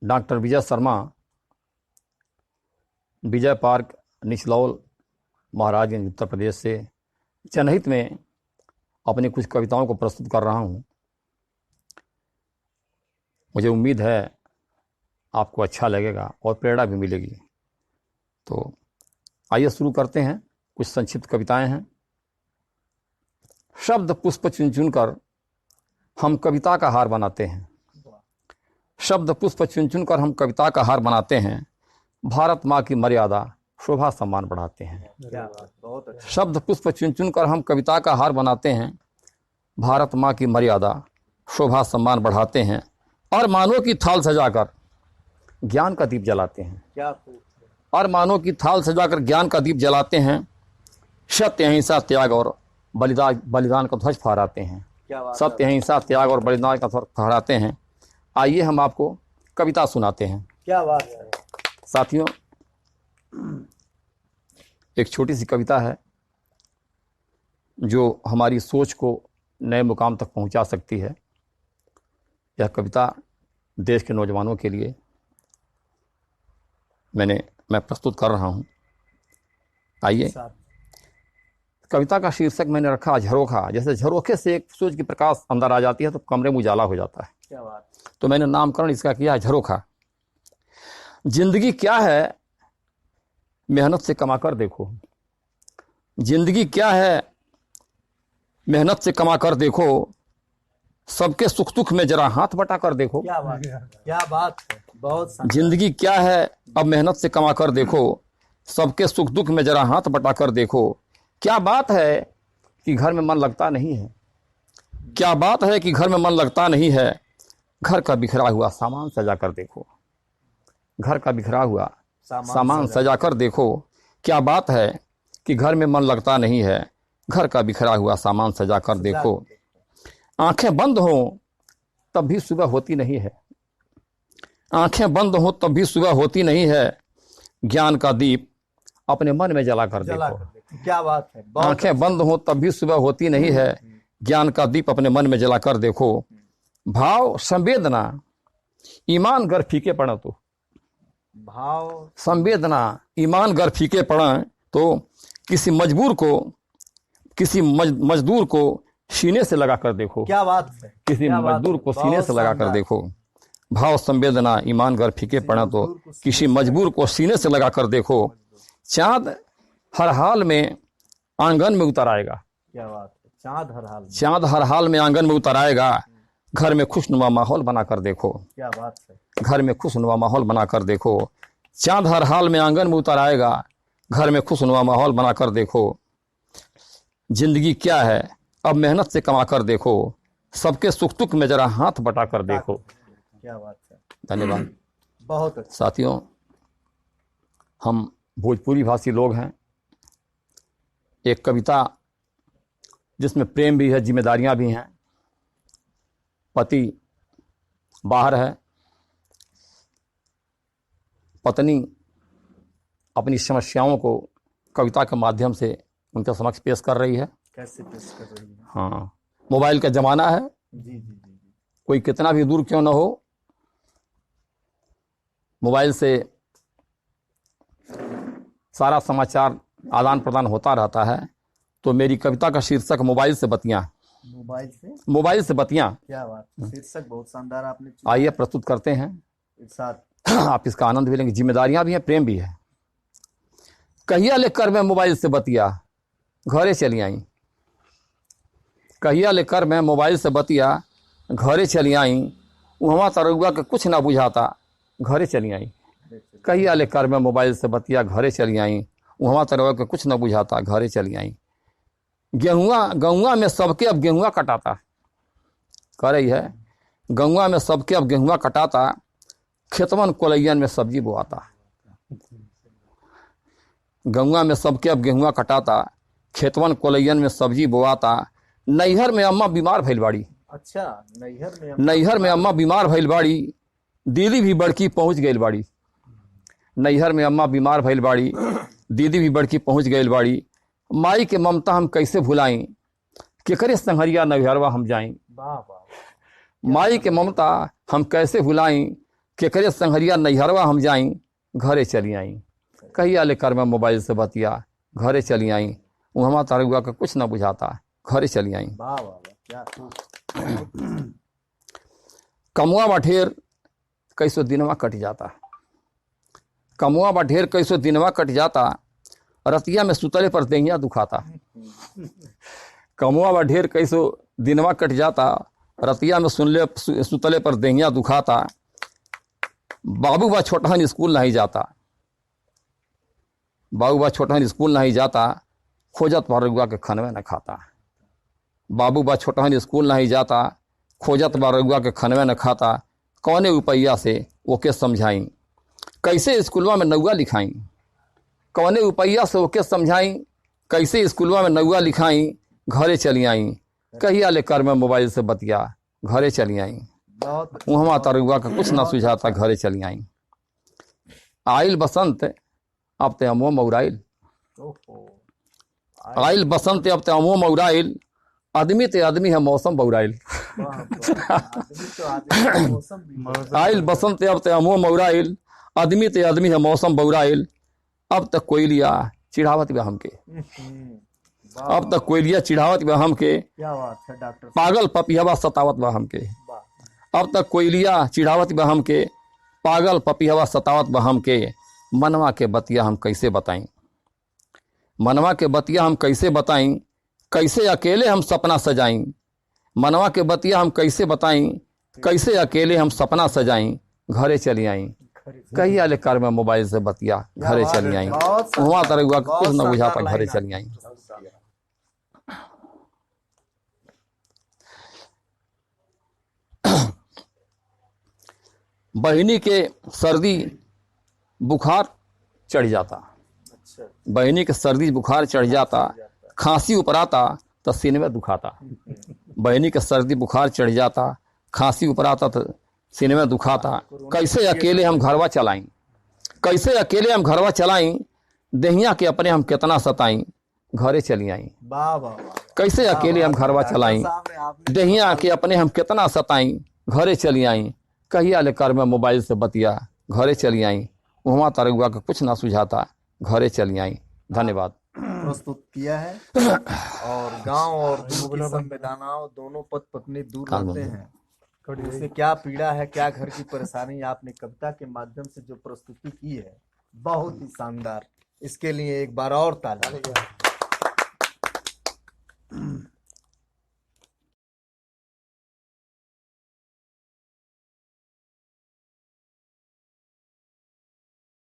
Doctor Vijay Sharma, विजय park, Nichlaul, Maharajganj, Uttar Pradesh से जनहित में अपनी कुछ कविताओं को प्रस्तुत कर रहा हूँ। मुझे उम्मीद है आपको अच्छा लगेगा और प्रेरणा भी मिलेगी। तो आइए शुरू करते हैं। कुछ संक्षिप्त कविताएं हैं। शब्द पुष्प चुन चुन कर हम कविता का हार बनाते हैं। शब्द पुष्प चुन चुन कर हम कविता का हार बनाते हैं। भारत माँ की मर्यादा शोभा सम्मान बढ़ाते हैं। शब्द पुष्प चुन चुन कर हम कविता का हार बनाते हैं। भारत माँ की मर्यादा शोभा सम्मान बढ़ाते हैं और मानव की थाल सजाकर ज्ञान का दीप जलाते हैं। और मानव की थाल सजाकर ज्ञान का दीप जलाते हैं। सत्य अहिंसा त्याग और बलिदान का ध्वज फहराते हैं। सत्य अहिंसा त्याग और बलिदान का ध्वज फहराते हैं। आइए हम आपको कविता सुनाते हैं। क्या बात है साथियों, एक छोटी सी कविता है जो हमारी सोच को नए मुकाम तक पहुंचा सकती है। यह कविता देश के नौजवानों के लिए मैं प्रस्तुत कर रहा हूँ। आइए। कविता का शीर्षक मैंने रखा झरोखा। जैसे झरोखे से एक सूरज की प्रकाश अंदर आ जाती है तो कमरे में उजाला हो जाता है। क्या बात। तो मैंने नामकरण इसका किया है झरोखा। जिंदगी क्या है मेहनत से कमा कर देखो। जिंदगी क्या है मेहनत से कमा कर देखो। सबके सुख दुख में जरा हाथ बटा कर देखो। क्या बात है, क्या बात है, बहुत जिंदगी क्या है अब मेहनत से कमा कर देखो। सबके सुख दुख में जरा हाथ बटा कर देखो। क्या बात है कि घर में मन लगता नहीं है। क्या बात है कि घर में मन लगता नहीं है। घर का बिखरा हुआ सामान सजा कर देखो। घर का बिखरा हुआ सामान सजा कर देखो। क्या बात है कि घर में मन लगता नहीं है। घर का बिखरा हुआ सामान सजा कर देखो। आंखें बंद हो तब भी सुबह होती नहीं है। आंखें बंद हो तब भी सुबह होती नहीं है। ज्ञान का दीप अपने मन में जला कर देखो। क्या बात है। आंखें बंद हो तब भी सुबह होती नहीं है। ज्ञान का दीप अपने मन में जला कर देखो। भाव संवेदना ईमान गर फीके पड़े तो। भाव संवेदना ईमान गर फीके पड़े तो किसी मजदूर को सीने से लगा कर देखो। क्या बात है। किसी मजदूर को सीने से लगा कर देखो। भाव संवेदना ईमान गर फीके पड़े तो किसी मजबूर को सीने से लगा कर देखो। चाँद हर हाल में आंगन में उतर आएगा। क्या बात है। चाँद हर हाल में आंगन में उतर आएगा। घर में खुशनुमा माहौल बना कर देखो। क्या बात है। घर में खुशनुमा माहौल बना कर देखो। चाँद हर हाल में आंगन में उतर आएगा। घर में खुशनुमा माहौल बना कर देखो। जिंदगी क्या है अब मेहनत से कमा कर देखो। सबके सुख दुख में जरा हाथ बटा कर देखो। क्या बात है। धन्यवाद। बहुत अच्छा। साथियों, हम भोजपुरी भाषी लोग हैं। एक कविता जिसमें प्रेम भी है, जिम्मेदारियां भी हैं। पति बाहर है, पत्नी अपनी समस्याओं को कविता के माध्यम से उनके समक्ष पेश कर रही है। कैसे पेश कर रही है। हाँ, मोबाइल का ज़माना है। जी। कोई कितना भी दूर क्यों न हो, मोबाइल से सारा समाचार आदान प्रदान होता रहता है। तो मेरी कविता का शीर्षक मोबाइल से बतियाँ। मोबाइल से बतियाँ। क्या बात। शीर्षक बहुत शानदार आपने। आइए प्रस्तुत करते हैं। आप इसका आनंद भी लेंगे। जिम्मेदारियां भी हैं, प्रेम भी है। कहिया लेकर मैं मोबाइल से बतिया घरे चली आई। कहिया लेकर मैं मोबाइल से बतिया घरे चली आई। वहाँ तरुआ के कुछ ना बुझाता घरे चली आई। कहिया लेकर मैं मोबाइल से बतिया घरे चली आई। वहाँ तरुआ के कुछ ना बुझाता घरे चली आई। गौवा में सबके अब गेहुआ कटाता। कह रही है गौवा में सबके अब गेहुआ कटाता। खेतवन कोलैयन में सब्जी बोआता। गौवा में सबके अब गेहुआ कटाता। खेतवन कोलैयन में सब्जी बोआता। नैहर में अम्मा बीमार भइल बाड़ी। अच्छा। नैहर में अम्मा बीमार भइल बाड़ी। दीदी भी बड़की पहुँच गई बाड़ी। नैहर में अम्मा बीमार भइल बाड़ी। दीदी भी बड़की पहुँच गई बाड़ी। माई के ममता हम कैसे भुलाई। केकरे संहरिया नैहरवा हम जाई। वाह वाह। माई के ममता हम कैसे भुलाई। केकरे संगरिया नैहरवा हम जाई घरे चली आई। कहिया ले कर मैं मोबाइल से बतिया घरे चली आई। वहाँ तरुआ का कुछ ना बुझाता घरे चली आई। वाह वाह वाह, क्या खूब। कमुआ बठेर कैसो दिनवा कट जाता। कमुआ बठेर कैसो दिनवा कट जाता। रतिया में सुतले पर देहिया दुखाता। कमुआ बठेर कैसो दिनवा कट जाता। रतिया में सुतले पर देहिया दुखाता। बाबू बा छोटहन स्कूल नहीं जाता। बाबू बा छोटहन स्कूल नहीं जाता। खोजत बारुआ के खनवे न खाता। बाबू बा छोटहन स्कूल नहीं जाता। खोजत बारुआ के खनवे न खाता। कौने रुपैया से ओके समझाई कैसे स्कूलवा में नौआ लिखाई। कौने रुपैया से ओके समझाई कैसे स्कूलवा में नौआ लिखाई। घरे चली आई। कहिया ले कर मैं मोबाइल से बतिया घरे चली आई। बहुत वहाँ तरुआ का कुछ ना सुझाता घरे चली आई। आइल बसंत अब ते अमो मौराइल। ओहो, आइल बसंत अब ते अमो मौराइल। आदमी ते आदमी है मौसम बौराइल। वाह, वाह, आदमी तो आदमी, मौसम भी आइल बसंत अब ते अमो मौराइल। आदमी ते आदमी है मौसम बौराइल। अब तक कोयलिया चिढ़ावत बा हमके। वाह, अब तक कोयलिया चिढ़ावत बा हमके। क्या बात है डॉक्टर साहब, पागल पपिहवा सतावत बा हमके। वाह, अब तक कोयलिया चिढ़ावत बा हमके। पागल पपिहवा सतावत बा हमके। मनवा के बतिया हम कैसे बताई। मनवा के बतिया हम कैसे बताई। कैसे अकेले हम सपना सजाई। मनवा के बतिया हम कैसे बताई। कैसे अकेले हम सपना सजाई। घरे चली आई। कहिया ले कर मैं मोबाइल से बतिया घरे चली आई। बहुत वहाँ तरुआ का कुछ ना बहुत बुझाता शानदार घरे लाइन चली आई। बहिनी के सर्दी बुखार चढ़ जाता। अच्छा, बहिनी के सर्दी बुखार चढ़ जाता। खांसी उपराता तो सीने में दुखाता। बहिनी के सर्दी बुखार चढ़ जाता। खांसी उपराता तो सीने में दुखाता। कैसे अकेले हम घरवा चलाई। कैसे अकेले हम घरवा चलाई। देहिया के अपने हम कितना सताई। घरे चली आई। वाह वाह वाह, कैसे अकेले हम घरवा चलाई। सामने आपने देहिया के अपने हम कितना सताई। घरे चली आई। कहिया ले कर मैं मोबाइल से बतिया घरे चली आई। वहाँ तरुआ का कुछ ना सुझाता घरे चली आई। धन्यवाद। प्रस्तुत किया है। और गांव और दूर की संवेदनाओं दोनों पति पत्नी दूर रहते हैं, उसे क्या पीड़ा है, क्या घर की परेशानी, आपने कविता के माध्यम से जो प्रस्तुति की है बहुत ही शानदार। इसके लिए एक बार और ताली।